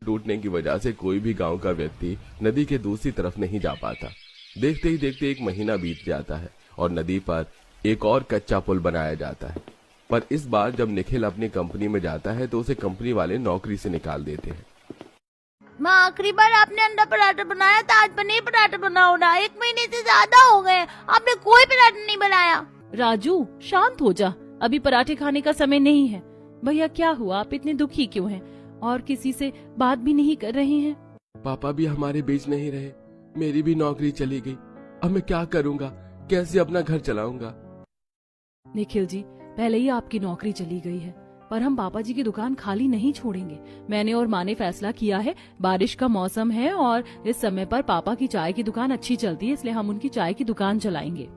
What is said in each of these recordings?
टूटने की वजह से कोई भी गांव का व्यक्ति नदी के दूसरी तरफ नहीं जा पाता। देखते ही देखते एक महीना बीत जाता है और नदी पर एक और कच्चा पुल बनाया जाता है। पर इस बार जब निखिल अपनी कंपनी में जाता है तो उसे कंपनी वाले नौकरी से निकाल देते हैं। माँ, आखिरी बार आपने अंडा पराठा बनाया था, आज पनीर पराठा बनाओ ना। 1 महीने से ज्यादा हो गए, आपने कोई पराठा नहीं बनाया। राजू शांत हो जा, अभी पराठे खाने का समय नहीं है। भैया क्या हुआ, आप इतने दुखी क्यों हैं और किसी से बात भी नहीं कर रहे हैं? पापा भी हमारे बीच नहीं रहे, मेरी भी नौकरी चली गई। अब मैं क्या करूंगा, कैसे अपना घर चलाऊंगा? निखिल जी, पहले ही आपकी नौकरी चली गई है, पर हम पापा जी की दुकान खाली नहीं छोड़ेंगे। मैंने और माँ ने फैसला किया है, बारिश का मौसम है और इस समय पर पापा की चाय की दुकान अच्छी चलती है, इसलिए हम उनकी चाय की दुकान चलाएंगे।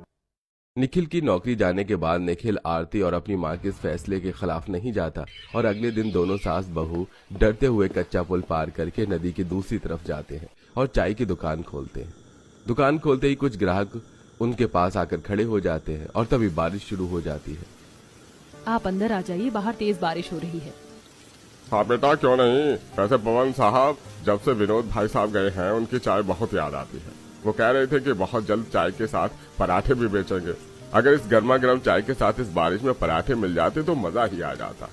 निखिल की नौकरी जाने के बाद निखिल आरती और अपनी मां के इस फैसले के खिलाफ नहीं जाता और अगले दिन दोनों सास बहू डरते हुए कच्चा पुल पार करके नदी की दूसरी तरफ जाते हैं और चाय की दुकान खोलते हैं। दुकान खोलते ही कुछ ग्राहक उनके पास आकर खड़े हो जाते हैं और तभी बारिश शुरू हो जाती है। आप अंदर आ जाइए, बाहर तेज बारिश हो रही है। हाँ बेटा, क्यों नहीं। वैसे पवन साहब, जब से विनोद भाई साहब गए हैं उनकी चाय बहुत याद आती है। वो कह रहे थे कि बहुत जल्द चाय के साथ पराठे भी बेचेंगे। अगर इस गर्मा गर्म चाय के साथ इस बारिश में पराठे मिल जाते तो मजा ही आ जाता।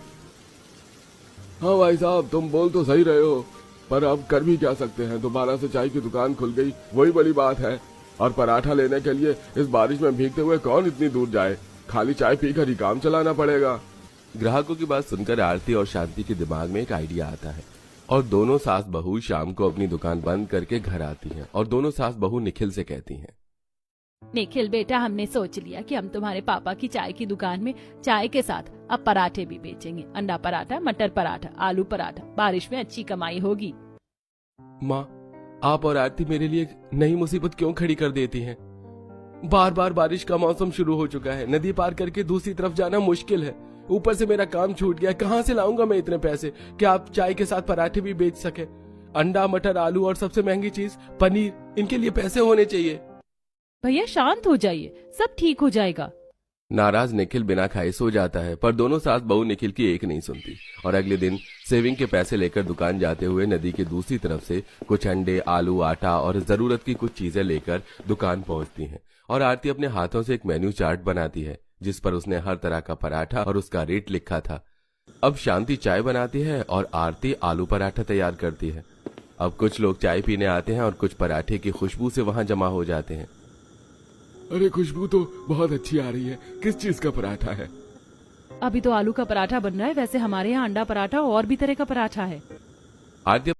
हाँ भाई साहब, तुम बोल तो सही रहे हो, पर अब कर भी क्या सकते हैं। दोबारा से चाय की दुकान खुल गई, वही बड़ी बात है। और पराठा लेने के लिए इस बारिश में भीगते हुए कौन इतनी दूर जाए, खाली चाय पीकर ही काम चलाना पड़ेगा। ग्राहकों की बात सुनकर आरती और शांति के दिमाग में एक आइडिया आता है और दोनों सास बहू शाम को अपनी दुकान बंद करके घर आती हैं और दोनों सास बहू निखिल से कहती हैं, निखिल बेटा, हमने सोच लिया कि हम तुम्हारे पापा की चाय की दुकान में चाय के साथ अब पराठे भी बेचेंगे। अंडा पराठा, मटर पराठा, आलू पराठा। बारिश में अच्छी कमाई होगी। माँ, आप और आरती मेरे लिए एक नई मुसीबत क्यों खड़ी कर देती हैं? बार बार बारिश का मौसम शुरू हो चुका है, नदी पार करके दूसरी तरफ जाना मुश्किल है। ऊपर से मेरा काम छूट गया, कहाँ से लाऊंगा मैं इतने पैसे कि आप चाय के साथ पराठे भी बेच सके? अंडा, मटर, आलू और सबसे महंगी चीज पनीर, इनके लिए पैसे होने चाहिए। भैया शांत हो जाइए, सब ठीक हो जाएगा। नाराज निखिल बिना खाए सो जाता है, पर दोनों सास बहू निखिल की एक नहीं सुनती और अगले दिन सेविंग के पैसे लेकर दुकान जाते हुए नदी के दूसरी तरफ से कुछ अंडे, आलू, आटा और जरूरत की कुछ चीजें लेकर दुकान पहुंचती हैं और आरती अपने हाथों से एक मेन्यू चार्ट बनाती है जिस पर उसने हर तरह का पराठा और उसका रेट लिखा था। अब शांति चाय बनाती है और आरती आलू पराठा तैयार करती है। अब कुछ लोग चाय पीने आते हैं और कुछ पराठे की खुशबू से वहां जमा हो जाते हैं। अरे, खुशबू तो बहुत अच्छी आ रही है, किस चीज का पराठा है? अभी तो आलू का पराठा बन रहा है, वैसे हमारे यहाँ अंडा पराठा और भी तरह का पराठा है। आरती